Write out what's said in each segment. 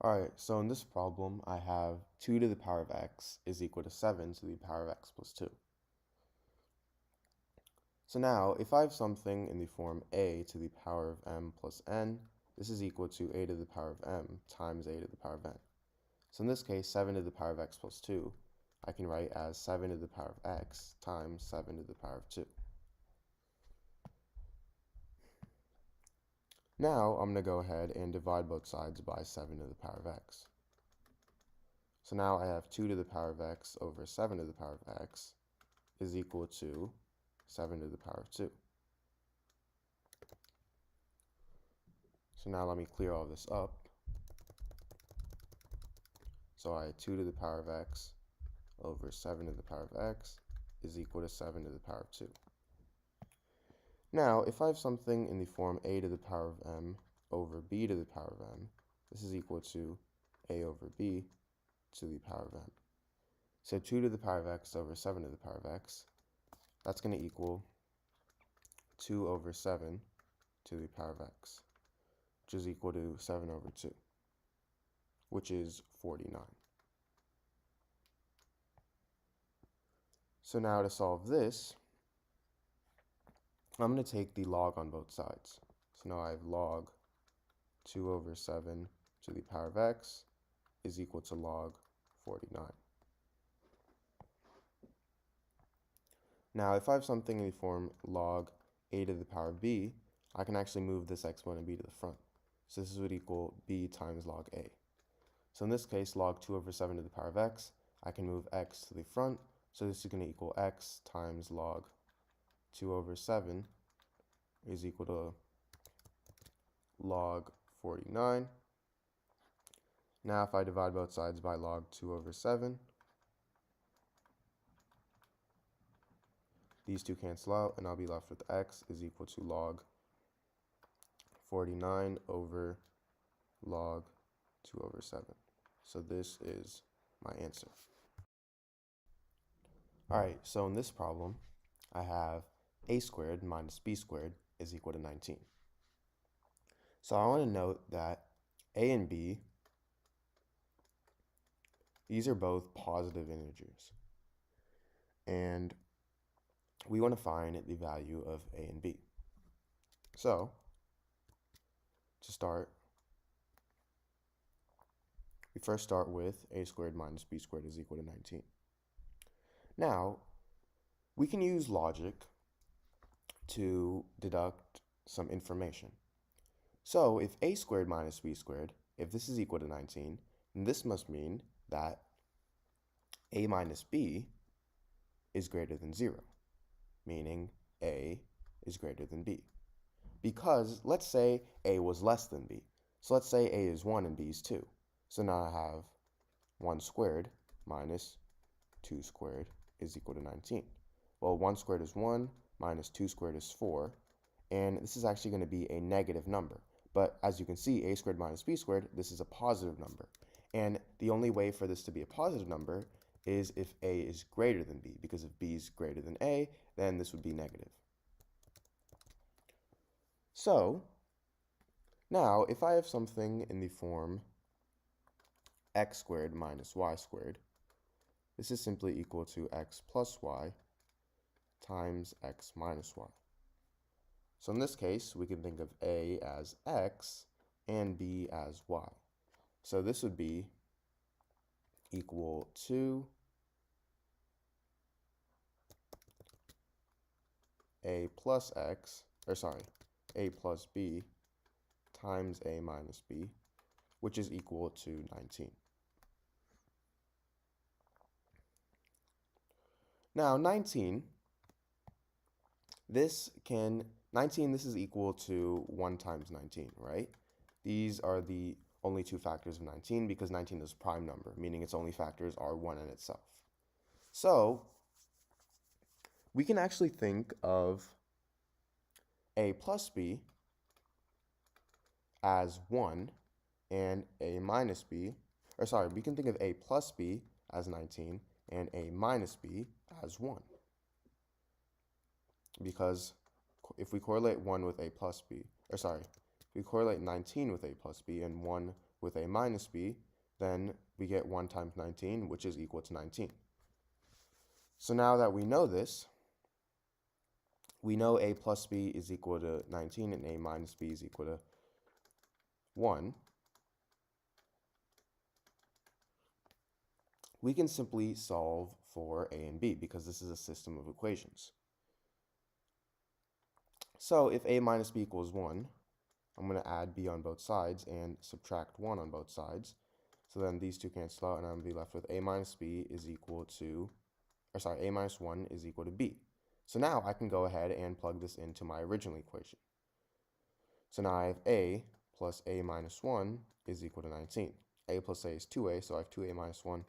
Alright, so in this problem, I have 2 to the power of x is equal to 7 to the power of x plus 2. So now, if I have something in the form a to the power of m plus n, this is equal to a to the power of m times a to the power of n. So in this case, 7 to the power of x plus 2, I can write as 7 to the power of x times 7 to the power of 2. Now, I'm going to go ahead and divide both sides by 7 to the power of x. So now I have 2 to the power of x over 7 to the power of x is equal to 7 to the power of 2. So now let me clear all this up. So I have 2 to the power of x over 7 to the power of x is equal to 7 to the power of 2. Now, if I have something in the form a to the power of m over b to the power of m, this is equal to a over b to the power of m. So 2 to the power of x over 7 to the power of x, that's going to equal 2 over 7 to the power of x, which is equal to 7 over 2, which is 49. So now to solve this, I'm going to take the log on both sides. So now I have log 2 over 7 to the power of x is equal to log 49. Now, if I have something in the form log a to the power of b, I can actually move this exponent b to the front. So this would equal b times log a. So in this case, log 2 over 7 to the power of x, I can move x to the front. So this is going to equal x times log 2 over 7 is equal to log 49. Now if I divide both sides by log 2 over 7, these two cancel out, and I'll be left with x is equal to log 49 over log 2 over 7. So this is my answer. Alright, so in this problem, I have a squared minus b squared is equal to 19. So I want to note that a and b, these are both positive integers. And we want to find the value of a and b. So, to start, we first start with a squared minus b squared is equal to 19. Now, we can use logic to deduct some information. So, if a squared minus b squared, if this is equal to 19, then this must mean that a minus b is greater than 0, meaning a is greater than b. Because let's say a was less than b. So let's say a is 1 and b is 2. So now I have 1 squared minus 2 squared is equal to 19. Well, 1 squared is 1, minus 2 squared is 4, and this is actually going to be a negative number. But as you can see, a squared minus b squared, this is a positive number. And the only way for this to be a positive number is if a is greater than b, because if b is greater than a, then this would be negative. So, now if I have something in the form x squared minus y squared, this is simply equal to x plus y times x minus y. So in this case, we can think of a as x and b as y. So this would be equal to a plus b times a minus b, which is equal to 19. Now 19, this is equal to 1 times 19, right? These are the only two factors of 19 because 19 is a prime number, meaning its only factors are 1 and itself. So we can actually think of a plus b as 1 and a minus b, we can think of a plus b as 19 and a minus b as 1. Because if we correlate 1 with a plus b, if we correlate 19 with a plus b and 1 with a minus b, then we get 1 times 19, which is equal to 19. So now that we know this, we know a plus b is equal to 19 and a minus b is equal to 1. We can simply solve for a and b because this is a system of equations. So if a minus b equals 1, I'm going to add b on both sides and subtract 1 on both sides. So then these two cancel out and I'm going to be left with a minus b is equal to, a minus 1 is equal to b. So now I can go ahead and plug this into my original equation. So now I have a plus a minus 1 is equal to 19. A plus a is 2a, so I have 2a minus 1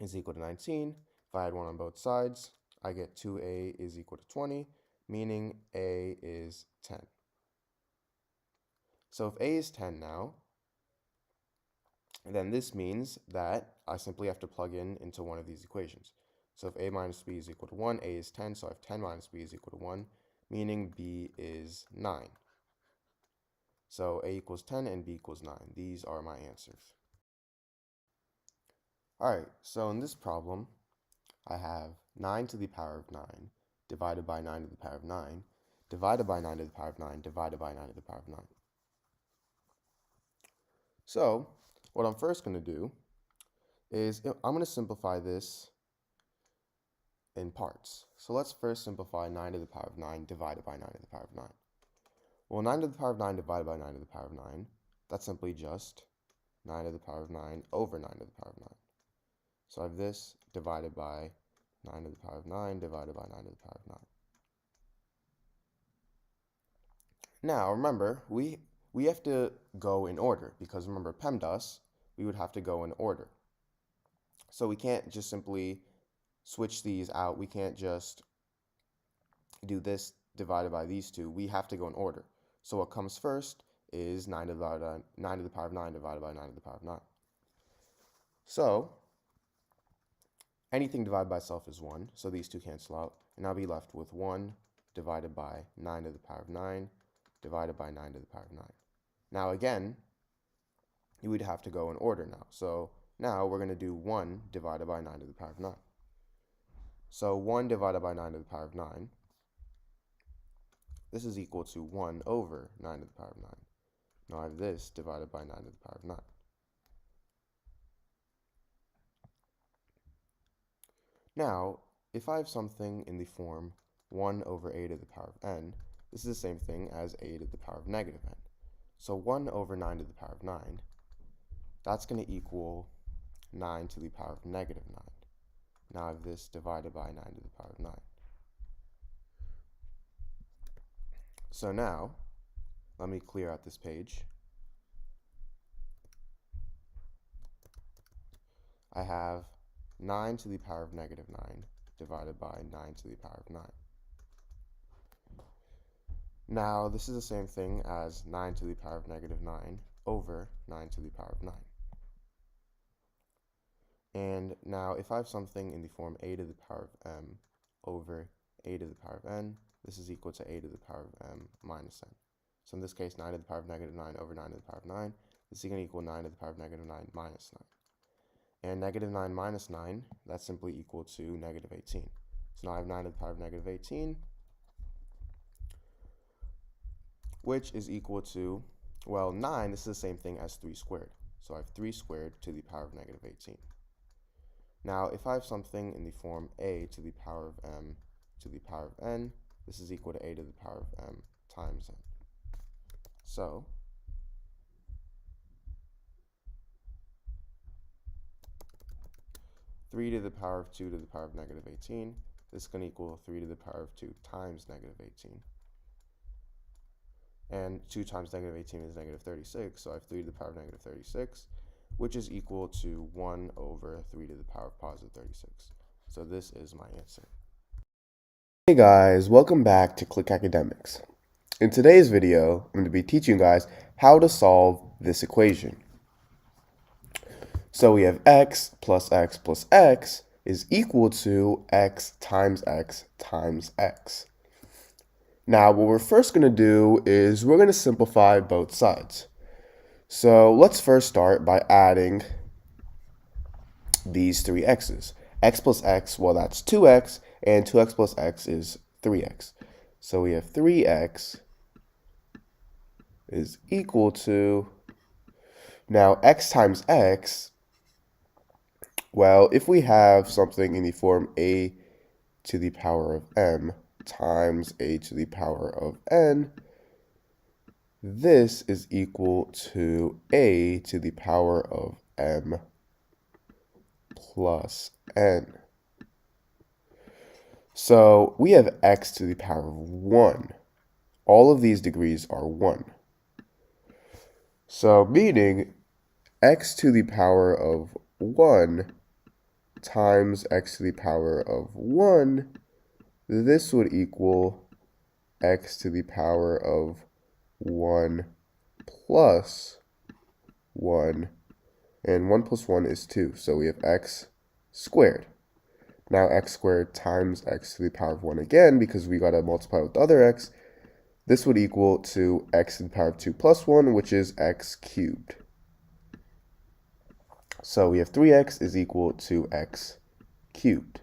is equal to 19. If I add 1 on both sides, I get 2a is equal to 20, meaning a is 10. So if a is 10 now, then this means that I simply have to plug into one of these equations. So if a minus b is equal to 1, a is 10, so I have 10 minus b is equal to 1, meaning b is 9. So a equals 10 and b equals 9. These are my answers. Alright, so in this problem, I have 9 to the power of 9 divided by 9 to the power of 9 divided by 9 to the power of 9 divided by 9 to the power of 9. So what I'm first going to do is I'm going to simplify this in parts. So let's first simplify 9 to the power of 9 divided by 9 to the power of 9. Well, 9 to the power of 9 divided by 9 to the power of 9, that's simply just 9 to the power of 9 over 9 to the power of 9. So I have this divided by 9 to the power of 9 divided by 9 to the power of 9. Now, remember, we have to go in order because remember, PEMDAS, we would have to go in order. So we can't just simply switch these out. We can't just do this divided by these two. We have to go in order. So what comes first is 9 to the power of 9 divided by 9 to the power of 9. So anything divided by itself is 1, so these two cancel out, and I'll be left with 1 divided by 9 to the power of 9 divided by 9 to the power of 9. Now again, you would have to go in order now. So now we're going to do 1 divided by 9 to the power of 9. So 1 divided by 9 to the power of 9, this is equal to 1 over 9 to the power of 9. Now I have this divided by 9 to the power of 9. Now, if I have something in the form 1 over a to the power of n, this is the same thing as a to the power of negative n. So 1 over 9 to the power of 9, that's going to equal 9 to the power of negative 9. Now I have this divided by 9 to the power of 9. So now, let me clear out this page. I have 9 to the power of negative 9 divided by 9 to the power of 9. Now, this is the same thing as 9 to the power of negative 9 over 9 to the power of 9. And now, if I have something in the form a to the power of m over a to the power of n, this is equal to a to the power of m minus n. So in this case, 9 to the power of negative 9 over 9 to the power of 9, this is going to equal 9 to the power of negative 9 minus 9. And negative 9 minus 9, that's simply equal to negative 18. So now I have 9 to the power of negative 18, which is equal to, well, 9, this is the same thing as 3 squared. So I have 3 squared to the power of negative 18. Now, if I have something in the form a to the power of m to the power of n, this is equal to a to the power of m times n. So, three to the power of 2 to the power of negative 18, this is going to equal 3 to the power of 2 times negative 18. And 2 times negative 18 is negative 36, so I have 3 to the power of negative 36, which is equal to 1 over 3 to the power of positive 36. So this is my answer. Hey guys, welcome back to Click Academics. In today's video, I'm going to be teaching you guys how to solve this equation. So we have x plus x plus x is equal to x times x times x. Now what we're first going to do is we're going to simplify both sides. So let's first start by adding these three x's. X plus x, well, that's 2x, and 2x plus x is 3x. So we have 3x is equal to, now x times x, well, if we have something in the form a to the power of m times a to the power of n, this is equal to a to the power of m plus n. So we have x to the power of 1. All of these degrees are 1. So meaning x to the power of 1 times x to the power of 1, this would equal x to the power of 1 plus 1, and 1 plus 1 is 2, so we have x squared. Now x squared times x to the power of 1 again, because we got to multiply with the other x, this would equal to x to the power of 2 plus 1, which is x cubed. So we have 3x is equal to x cubed.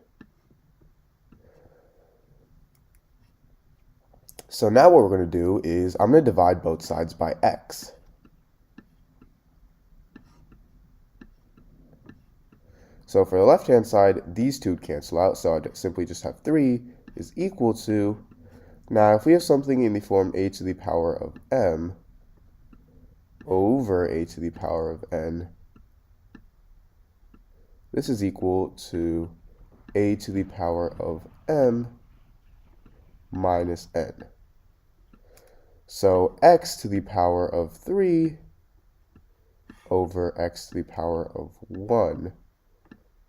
So now what we're going to do is I'm going to divide both sides by x. So for the left-hand side, these two cancel out, so I'd simply just have 3 is equal to, now if we have something in the form a to the power of m over a to the power of n, this is equal to a to the power of m minus n. So x to the power of 3 over x to the power of 1,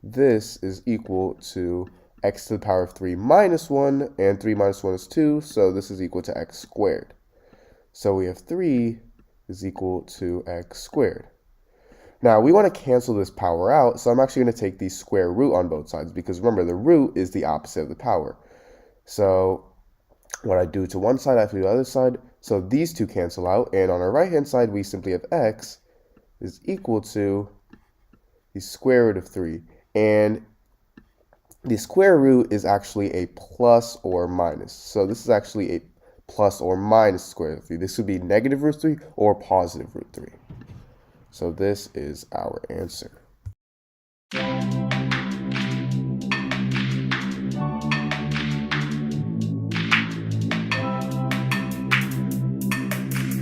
this is equal to x to the power of 3 minus 1, and 3 minus 1 is 2, so this is equal to x squared. So we have 3 is equal to x squared. Now we want to cancel this power out, so I'm actually going to take the square root on both sides, because remember, the root is the opposite of the power. So what I do to one side, I have to do the other side. So these two cancel out, and on our right-hand side, we simply have x is equal to the square root of 3. And the square root is actually a plus or minus. So this is actually a plus or minus square root of 3. This would be negative root 3 or positive root 3. So this is our answer.